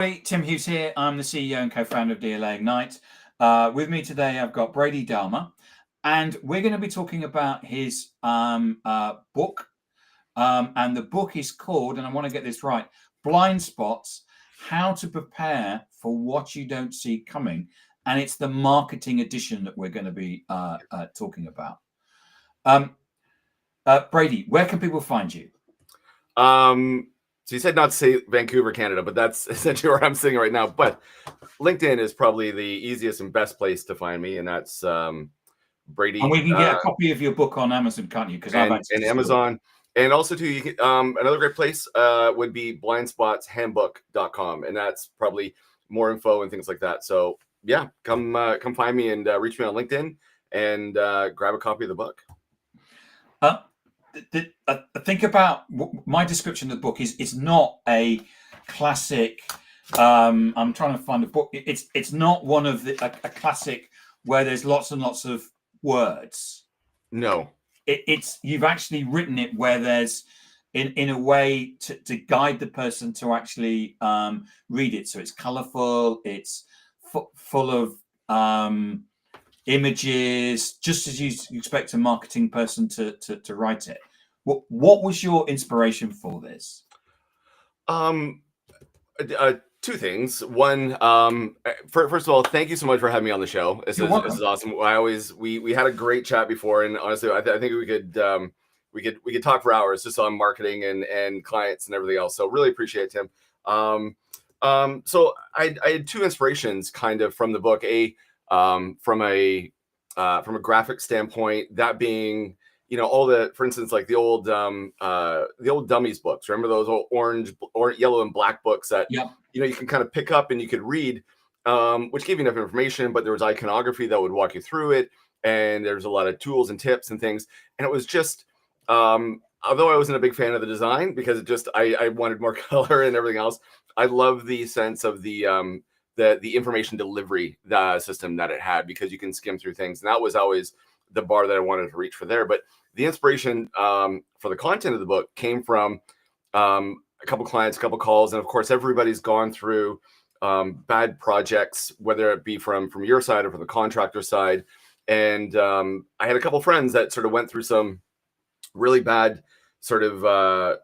Hey, Tim Hughes here. I'm the CEO and co-founder of DLA Ignite. With me today, I've got Brady Dahmer, and we're going to be talking about his book. And the book is called, and I want to get this right, Blind Spots, How to Prepare for What You Don't See Coming. And it's the marketing edition that we're going to be talking about. Brady, where can people find you? So you said not to say Vancouver, Canada, but that's essentially where I'm sitting right now. But LinkedIn is probably the easiest and best place to find me, and that's Brady. And we can get a copy of your book on Amazon, can't you? Because I've and Amazon. And also, too, you can, another great place would be blindspotshandbook.com, and that's probably more info and things like that. So yeah, come find me and reach me on LinkedIn and grab a copy of the book. Think about my description of the book is it's not a classic. I'm trying to find a book. It's not one of a classic where there's lots and lots of words. No, it's you've actually written it where there's in a way to guide the person to actually read it. So it's colorful. It's full of images, just as you expect a marketing person to write it. What was your inspiration for this? Two things. One, first of all, thank you so much for having me on the show. This is awesome. We had a great chat before, and honestly, I think we could talk for hours just on marketing and clients and everything else. So really appreciate it, Tim. So I had two inspirations kind of from the book. From a graphic standpoint, that being, all for instance, like the old dummies books. Remember those old orange or yellow and black books that, you can kind of pick up and you could read, which gave you enough information, but there was iconography that would walk you through it. And there's a lot of tools and tips and things. And it was just, although I wasn't a big fan of the design because I wanted more color and everything else, I love the sense of the information delivery system that it had, because you can skim through things. And that was always the bar that I wanted to reach for there. But the inspiration for the content of the book came from a couple clients, a couple calls. And of course, everybody's gone through bad projects, whether it be from your side or from the contractor side. And I had a couple friends that sort of went through some really bad sort of,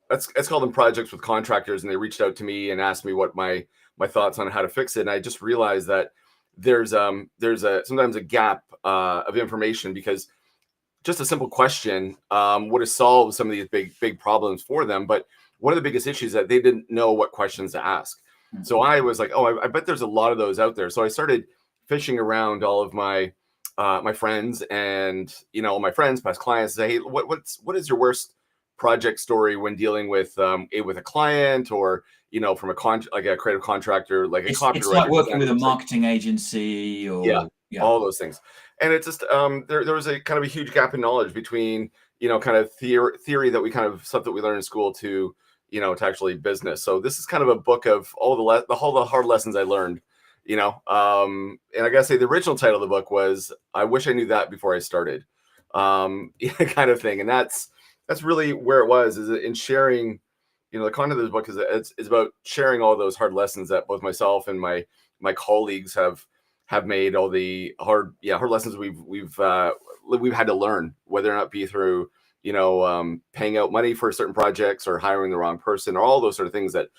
let's call them projects with contractors. And they reached out to me and asked me what my thoughts on how to fix it. And I just realized that there's sometimes a gap of information, because just a simple question would have solved some of these big problems for them. But one of the biggest issues is that they didn't know what questions to ask. Mm-hmm. So I was like, I bet there's a lot of those out there. So I started fishing around all of my friends and, my friends, past clients, say, hey, what is your worst project story when dealing with a client, or from a creative contractor, like a copywriter? It's like working with a marketing agency, or all those things. And it's just there was a kind of a huge gap in knowledge between kind of theory that we kind of stuff that we learn in school to to actually business. So this is kind of a book of all the hard lessons I learned. And I gotta say, the original title of the book was "I Wish I Knew That Before I Started," kind of thing. And that's really where it was, is in sharing. The content of this book is about sharing all those hard lessons that both myself and my colleagues have made, all the hard lessons we've had to learn, whether or not be through paying out money for certain projects or hiring the wrong person, or all those sort of things that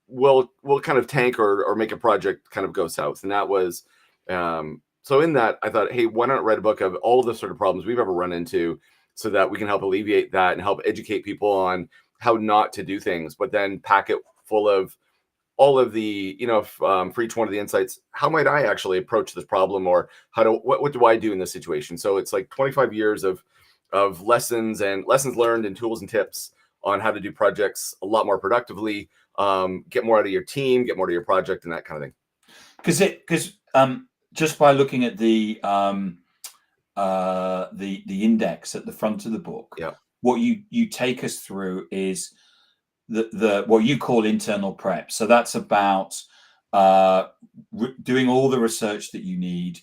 will kind of tank or make a project kind of go south. And that was so in that, I thought, hey, why not write a book of all the sort of problems we've ever run into, so that we can help alleviate that and help educate people on how not to do things, but then pack it full of all of the, for each one of the insights, how might I actually approach this problem, or what do I do in this situation? So it's like 25 years of lessons learned and tools and tips on how to do projects a lot more productively, get more out of your team, get more to your project, and that kind of thing. Because just by looking at the index at the front of the book, what you take us through is the what you call internal prep. So that's about doing all the research that you need.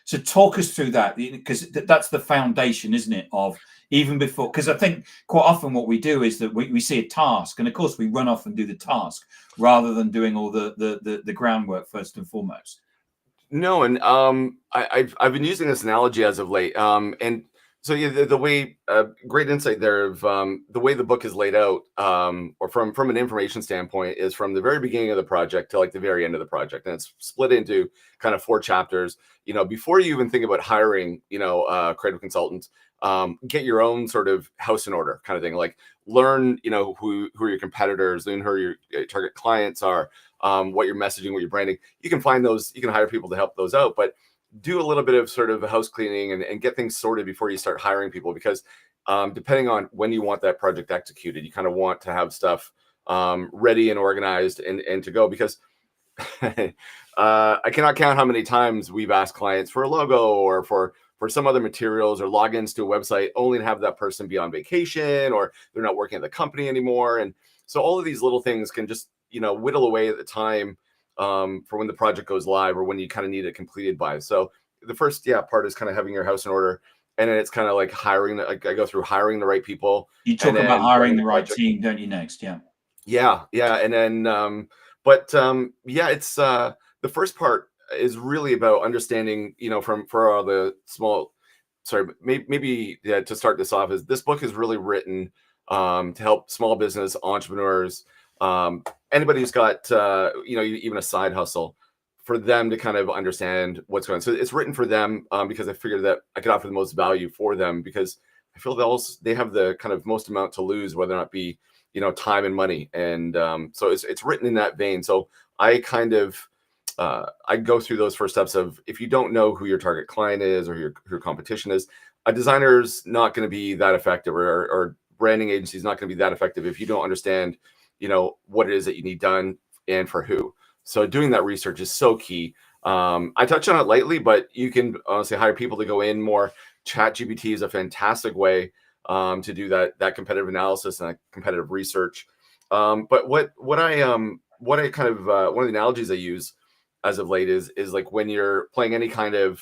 So talk us through that, because that's the foundation, isn't it, of even before, because I think quite often what we do is that we see a task, and of course we run off and do the task rather than doing all the groundwork first and foremost. No, and I've been using this analogy as of late, and so yeah, the way great insight there of the way the book is laid out, or from an information standpoint, is from the very beginning of the project to like the very end of the project, and it's split into kind of 4 chapters. You know, before you even think about hiring, creative consultants, get your own sort of house in order kind of thing. Like learn, who are your competitors, learn who your target clients are, what your messaging, what your branding. You can find those, you can hire people to help those out, but do a little bit of sort of house cleaning and get things sorted before you start hiring people, because depending on when you want that project executed, you kind of want to have stuff ready and organized and to go, because I cannot count how many times we've asked clients for a logo or for some other materials or logins to a website, only to have that person be on vacation or they're not working at the company anymore. And so all of these little things can just, whittle away at the time for when the project goes live or when you kind of need it completed by. So the first part is kind of having your house in order. And then it's kind of like hiring, I go through hiring the right people. You talk about hiring the right team, don't you, next? Yeah. And then, it's the first part is really about understanding, for all the small, maybe to start this off, is this book is really written to help small business entrepreneurs, anybody who's got, even a side hustle, for them to kind of understand what's going on. So it's written for them because I figured that I could offer the most value for them, because I feel they have the kind of most amount to lose, whether or not be, time and money. And so it's written in that vein. So I kind of, I go through those first steps of, if you don't know who your target client is or who your competition is, a designer's not going to be that effective, or branding agency is not going to be that effective if you don't understand, what it is that you need done and for who. So doing that research is so key. I touch on it lightly, but you can honestly hire people to go in more. ChatGPT is a fantastic way to do that competitive analysis and that competitive research. But what I kind of one of the analogies I use as of late is like when you're playing any kind of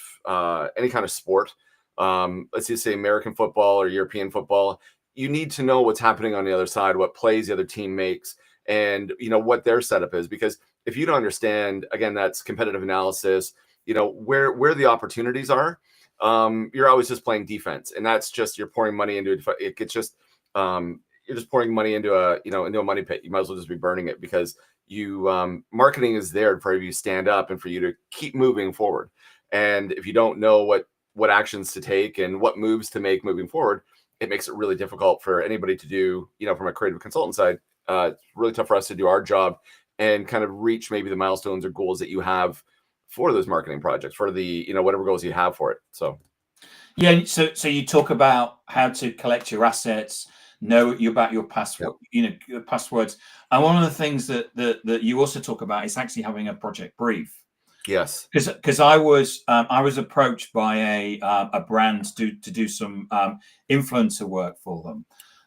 sport, let's just say American football or European football, you need to know what's happening on the other side, what plays the other team makes, and what their setup is. Because if you don't understand, again, that's competitive analysis, where the opportunities are, you're always just playing defense, and that's just, you're pouring money into it. It's just you're just pouring money into a money pit. You might as well just be burning it, because marketing is there for you to stand up and for you to keep moving forward. And if you don't know what actions to take and what moves to make moving forward, it makes it really difficult for anybody to do, from a creative consultant side. It's really tough for us to do our job and kind of reach maybe the milestones or goals that you have for those marketing projects, for the, whatever goals you have for it. So so you talk about how to collect your assets, know about your password, your passwords, and one of the things that you also talk about is actually having a project brief. Yes, because I was approached by a brand to do some influencer work for them,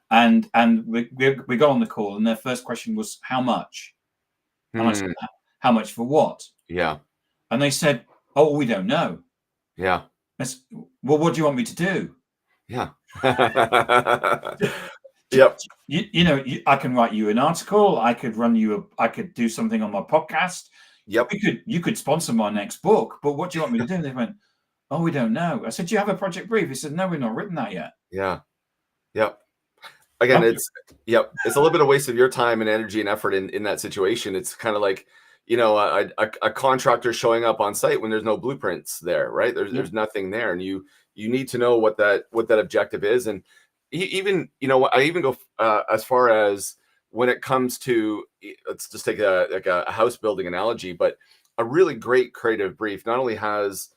and we got on the call, and their first question was, how much? And I said, how much for what? Yeah. And they said, oh, we don't know. Yeah. Said, well, what do you want me to do? Yeah. Yep. I can write you an article. I could I could do something on my podcast. Yep. You could sponsor my next book, but what do you want me to do? And they went, oh, we don't know. I said, do you have a project brief? He said, no, we've not written that yet. Yeah. Yep. Again, it's a little bit of waste of your time and energy and effort in that situation. It's kind of like, a contractor showing up on site when there's no blueprints there, right? There's nothing there, and you need to know what that objective is. And even, I even go as far as when it comes to, let's just take a house building analogy, but a really great creative brief not only has,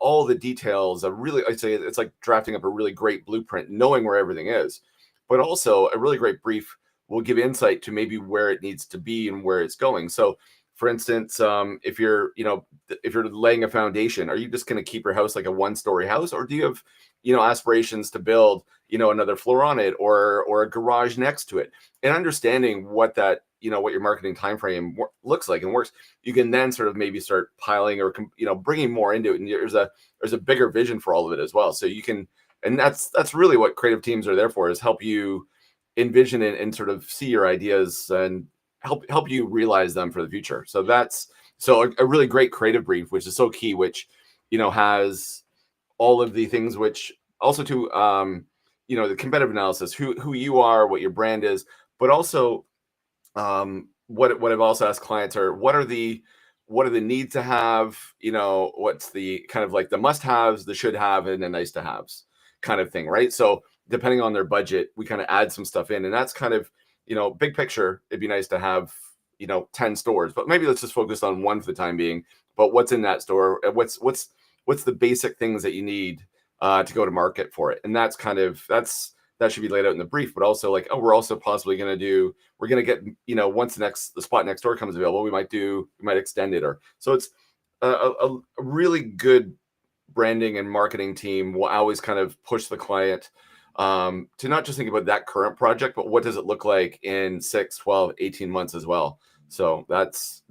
all the details, I'd say it's like drafting up a really great blueprint, knowing where everything is, but also a really great brief will give insight to maybe where it needs to be and where it's going. So for instance, if you're laying a foundation, are you just going to keep your house like a 1-story house, or do you have, aspirations to build, another floor on it, or a garage next to it? And understanding what that, what your marketing timeframe looks like and works, you can then sort of maybe start piling or, bringing more into it. And there's a bigger vision for all of it as well. So you can, And that's really what creative teams are there for, is help you envision and sort of see your ideas and help you realize them for the future. So that's a really great creative brief, which is so key, which has all of the things, which also to the competitive analysis, who you are, what your brand is, but also what I've also asked clients are, what are the needs to have, what's the kind of like the must-haves, the should-have, and the nice-to-haves kind of thing, right? So depending on their budget, we kind of add some stuff in, and that's kind of, big picture. It'd be nice to have 10 stores, but maybe let's just focus on one for the time being. But what's in that store? What's the basic things that you need to go to market for it? And that's kind of that should be laid out in the brief. But also like, we're also possibly going to get, once the spot next door comes available, we might extend it, or so it's a really good branding and marketing team will always kind of push the client to not just think about that current project, but what does it look like in 6, 12, 18 months as well. So that's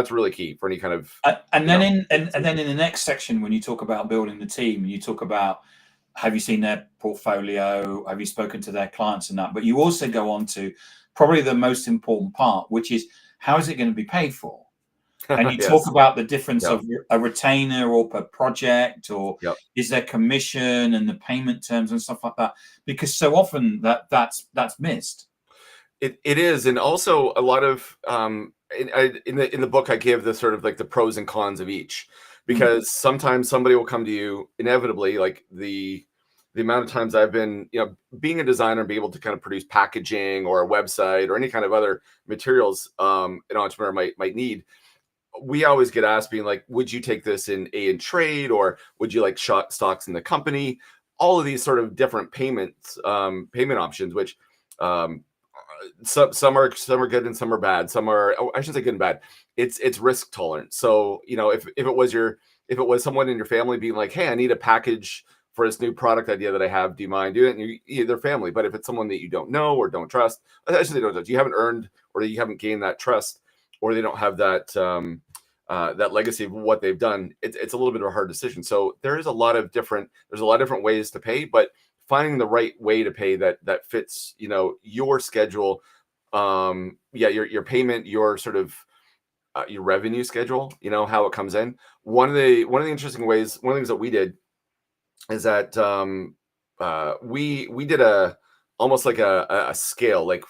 really key for any kind of and then in the next section, when you talk about building the team, you talk about, have you seen their portfolio, have you spoken to their clients and that, but you also go on to probably the most important part, which is, how is it going to be paid for? And you yes. talk about the difference of a retainer or per project, or is there commission and the payment terms and stuff like that, because so often that's missed. It is, and also a lot of in the book I give the sort of like the pros and cons of each, because sometimes somebody will come to you inevitably, like the amount of times I've been, being a designer and be able to kind of produce packaging or a website or any kind of other materials an entrepreneur might need. We always get asked, being like, would you take this in trade, or would you like stocks in the company? All of these sort of different payment options, which some are good and some are bad. Some are, I shouldn't say good and bad. It's risk tolerant. So, if it was someone in your family being like, hey, I need a package for this new product idea that I have, do you mind doing it? And their family. But if it's someone that you don't know or don't trust, actually you haven't earned, or you haven't gained that trust, or they don't have that that legacy of what they've done, it's a little bit of a hard decision. So there's a lot of different ways to pay, but finding the right way to pay that fits, your schedule, your payment, your sort of your revenue schedule, how it comes in. One of the interesting ways, one of the things that we did is that we did almost like a scale, like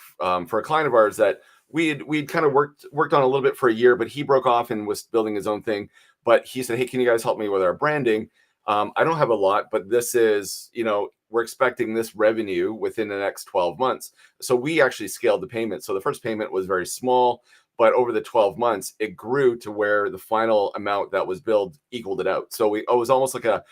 for a client of ours that we'd kind of worked on a little bit for a year, but he broke off and was building his own thing. But he said, hey, can you guys help me with our branding? I don't have a lot, but this is, we're expecting this revenue within the next 12 months. So we actually scaled the payment. So the first payment was very small, but over the 12 months, it grew to where the final amount that was billed equaled it out. So it was almost like the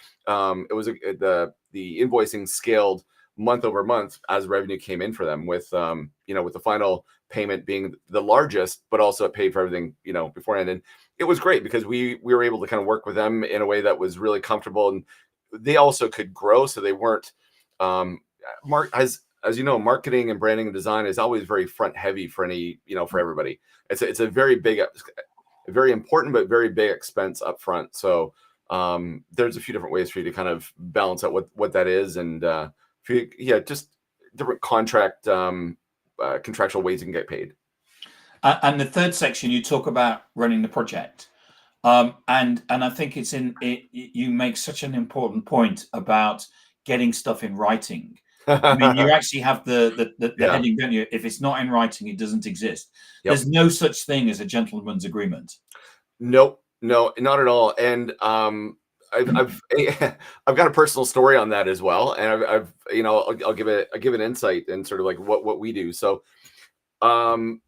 invoicing scaled month over month as revenue came in for them, with with the final payment being the largest, but also it paid for everything, beforehand. And it was great because we were able to kind of work with them in a way that was really comfortable, and they also could grow. So they weren't, as you know, marketing and branding and design is always very front heavy for any, for everybody. It's a very big, very important, but very big expense up front. So there's a few different ways for you to kind of balance out what that is. And just different contractual ways you can get paid. And the third section, you talk about running the project. And I think it's you make such an important point about getting stuff in writing. I mean, you actually have the heading, don't you? If it's not in writing, it doesn't exist. Yep. There's no such thing as a gentleman's agreement. Nope, no, not at all. And I've got a personal story on that as well, and I'll give an insight and sort of like what we do. So 15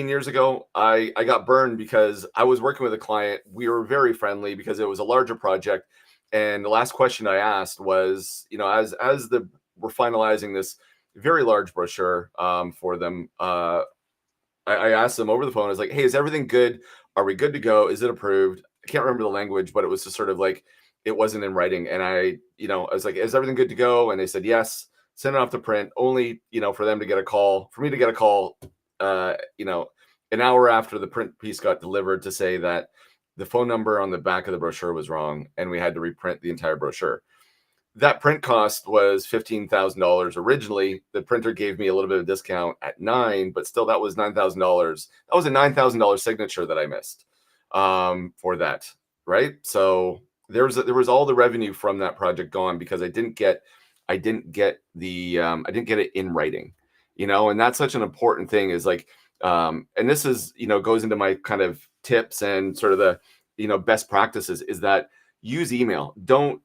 years ago, I got burned because I was working with a client. We were very friendly because it was a larger project. And the last question I asked was, as we're finalizing this very large brochure for them, I asked them over the phone. I was like, hey, is everything good? Are we good to go? Is it approved? I can't remember the language, but it was just sort of like, it wasn't in writing. And I was like, is everything good to go? And they said, yes, send it off to print, only, for me to get a call, an hour after the print piece got delivered, to say that the phone number on the back of the brochure was wrong and we had to reprint the entire brochure. that print cost was $15,000 originally. The printer gave me a little bit of discount at 9, but still that was $9,000. That was a $9,000 signature that I missed for that, right? So there was all the revenue from that project gone because I didn't get it in writing, and that's such an important thing is like, and this is, goes into my kind of tips and sort of the, best practices is that use email. Don't,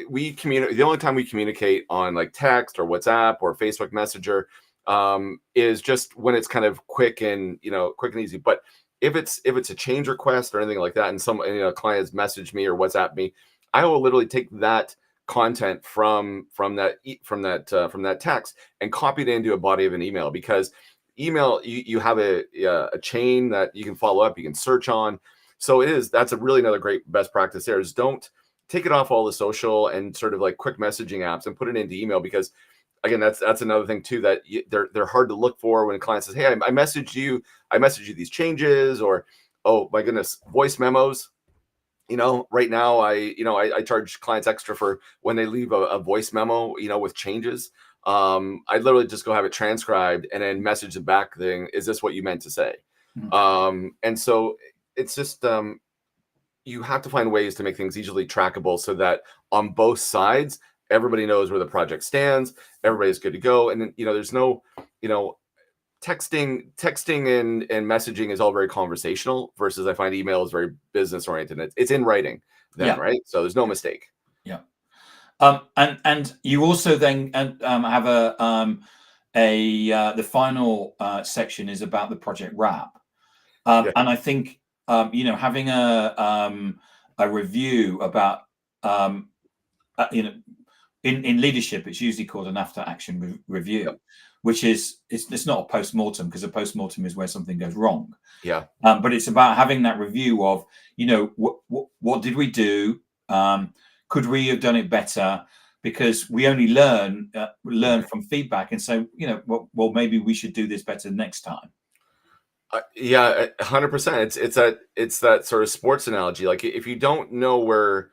we communicate. The only time we communicate on like text or WhatsApp or Facebook Messenger is just when it's kind of quick and easy. But if it's a change request or anything like that, and some clients message me or WhatsApp me, I will literally take that content from that text and copy it into a body of an email, because email you have a chain that you can follow up, you can search on. So that's a really another great best practice there is don't take it off all the social and sort of like quick messaging apps and put it into email, because again, that's another thing too, that they're hard to look for when a client says, hey, I messaged you these changes, or, oh my goodness, voice memos. Right now I charge clients extra for when they leave a voice memo, with changes. I literally just go have it transcribed and then message them back thing, is this what you meant to say? And so it's just, you have to find ways to make things easily trackable so that on both sides, everybody knows where the project stands, everybody's good to go. And then, there's no, texting and messaging is all very conversational, versus I find email is very business oriented. It's in writing then, right? So there's no mistake. Yeah. And you also then have the final section is about the project wrap. And I think having a review about in leadership, it's usually called an after action review, which is it's not a post-mortem, because a post-mortem is where something goes wrong. But it's about having that review of what did we do, could we have done it better, because we only learn from feedback, and so well maybe we should do this better next time. 100%. It's that sort of sports analogy. Like if you don't know where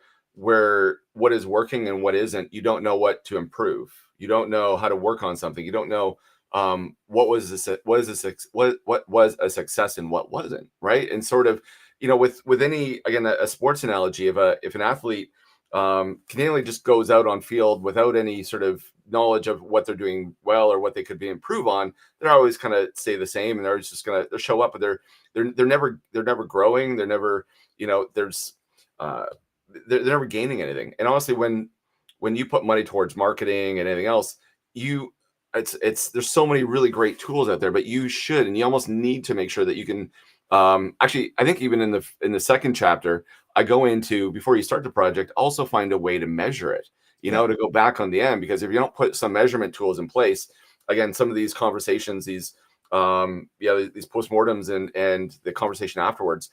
what is working and what isn't, you don't know what to improve. You don't know how to work on something. You don't know what was a success and what wasn't, right? And sort of, with any, again, a sports analogy, if an athlete continually just goes out on field without any sort of knowledge of what they're doing well or what they could be improve on, they're always kind of stay the same, and they're just gonna show up, but they're never growing. They're never, they're never gaining anything. And honestly, when you put money towards marketing and anything else, there's so many really great tools out there, but you should, and you almost need to make sure that you can, actually, I think even in the second chapter, I go into, before you start the project, also find a way to measure it, to go back on the end, because if you don't put some measurement tools in place, again, some of these conversations, these postmortems and the conversation afterwards,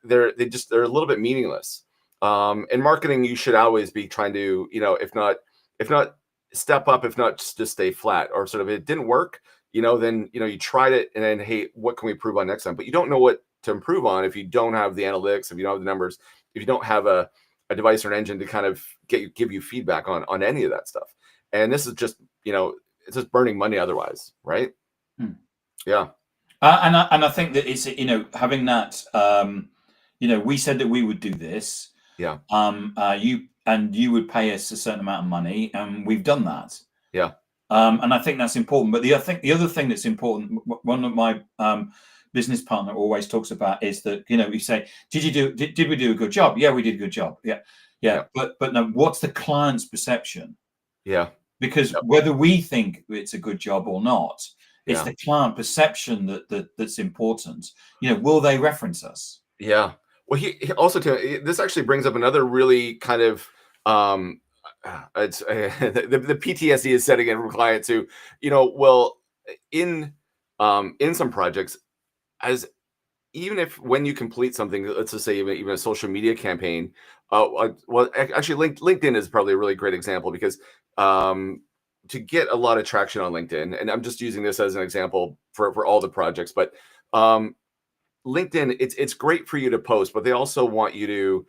they're a little bit meaningless. In marketing, you should always be trying to, if not step up, if not just stay flat, or sort of, it didn't work, then, you tried it, and then, hey, what can we improve on next time? But you don't know what to improve on if you don't have the analytics, if you don't have the numbers, if you don't have a device or an engine to kind of give you feedback on any of that stuff. And this is just, it's just burning money otherwise, right? Yeah. And I think that it's, having that, we said that we would do this. Yeah. You would pay us a certain amount of money, and we've done that. Yeah. And I think that's important. But the other thing that's important, one of my business partner always talks about, is that, we say, did we do a good job? Yeah, we did a good job. Yeah. But no, what's the client's perception? Yeah. Because whether we think it's a good job or not, it's the client perception that's important. Will they reference us? Yeah. Well, he also, this actually brings up another really kind of, it's the PTSD is setting in from clients who, well, in some projects, even if when you complete something, let's just say even a social media campaign, well, actually LinkedIn is probably a really great example, because to get a lot of traction on LinkedIn, and I'm just using this as an example for all the projects, but LinkedIn, it's great for you to post, but they also want you to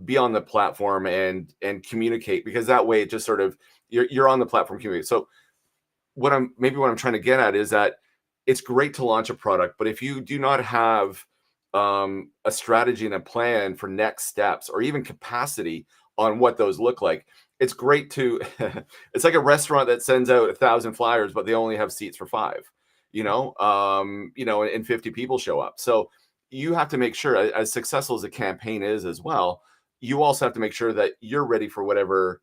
be on the platform and communicate, because that way it just sort of, you're on the platform communicate. So what I'm trying to get at is that it's great to launch a product, but if you do not have a strategy and a plan for next steps, or even capacity on what those look like, it's great to it's like a restaurant that sends out 1,000 flyers, but they only have seats for 5, and 50 people show up. So you have to make sure, as successful as a campaign is as well, you also have to make sure that you're ready for whatever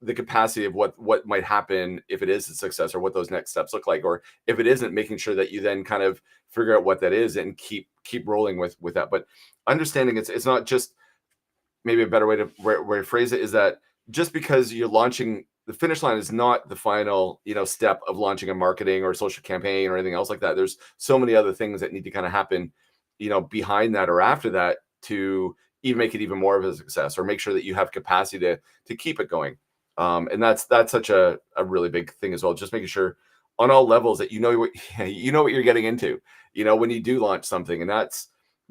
the capacity of what might happen if it is a success, or what those next steps look like, or if it isn't, making sure that you then kind of figure out what that is and keep rolling with that. But understanding it's not just, maybe a better way to phrase it is that just because you're launching, the finish line is not the final step of launching a marketing or social campaign or anything else like that. There's so many other things that need to kind of happen behind that or after that, to even make it even more of a success, or make sure that you have capacity to keep it going. And that's such a really big thing as well. Just making sure on all levels that you know what you're getting into, when you do launch something. And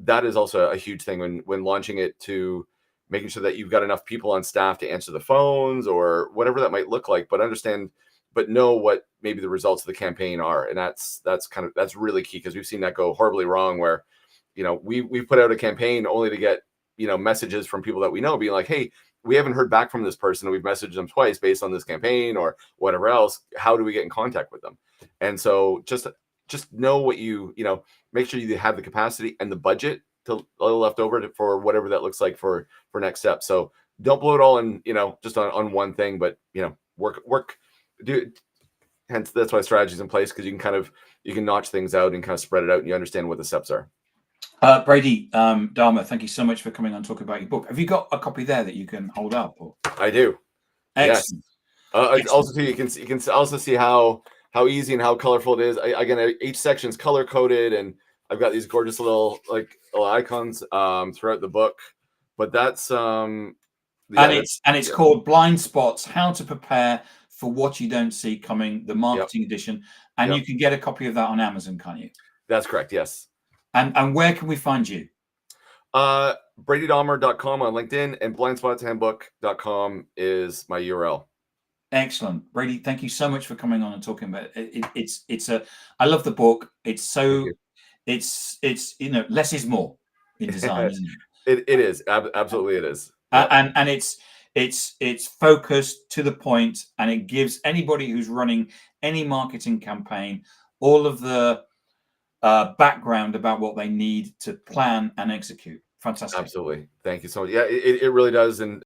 that is also a huge thing when launching it, to making sure that you've got enough people on staff to answer the phones or whatever that might look like, but know what maybe the results of the campaign are. And that's really key, because we've seen that go horribly wrong, where we put out a campaign only to get messages from people that we know being like, hey, we haven't heard back from this person, we've messaged them twice based on this campaign or whatever else. How do we get in contact with them? And so just know what make sure you have the capacity and the budget to left over for whatever that looks like for next steps. So don't blow it all in, just on one thing, but work do. Hence, that's why strategy is in place, because you can notch things out and kind of spread it out, and you understand what the steps are. Brady Dahmer, thank you so much for coming on, talking about your book. Have you got a copy there that you can hold up? Or? I do. Excellent. Yes. Also, too, you can also see how easy and how colorful it is. Again, each section is color coded, and I've got these gorgeous little icons throughout the book. But that's and it's called Blind Spots: How to Prepare for What You Don't See Coming, the marketing edition. And you can get a copy of that on Amazon, can't you? That's correct. Yes. And where can we find you? BradyDahmer.com on LinkedIn, and BlindSpotsHandbook.com is my URL. Excellent, Brady. Thank you so much for coming on and talking about it. I love the book. It's less is more in design, isn't it? It is absolutely it is. And it's focused, to the point, and it gives anybody who's running any marketing campaign all of the background about what they need to plan and execute. Fantastic. Absolutely. Thank you so much. Yeah, it really does. And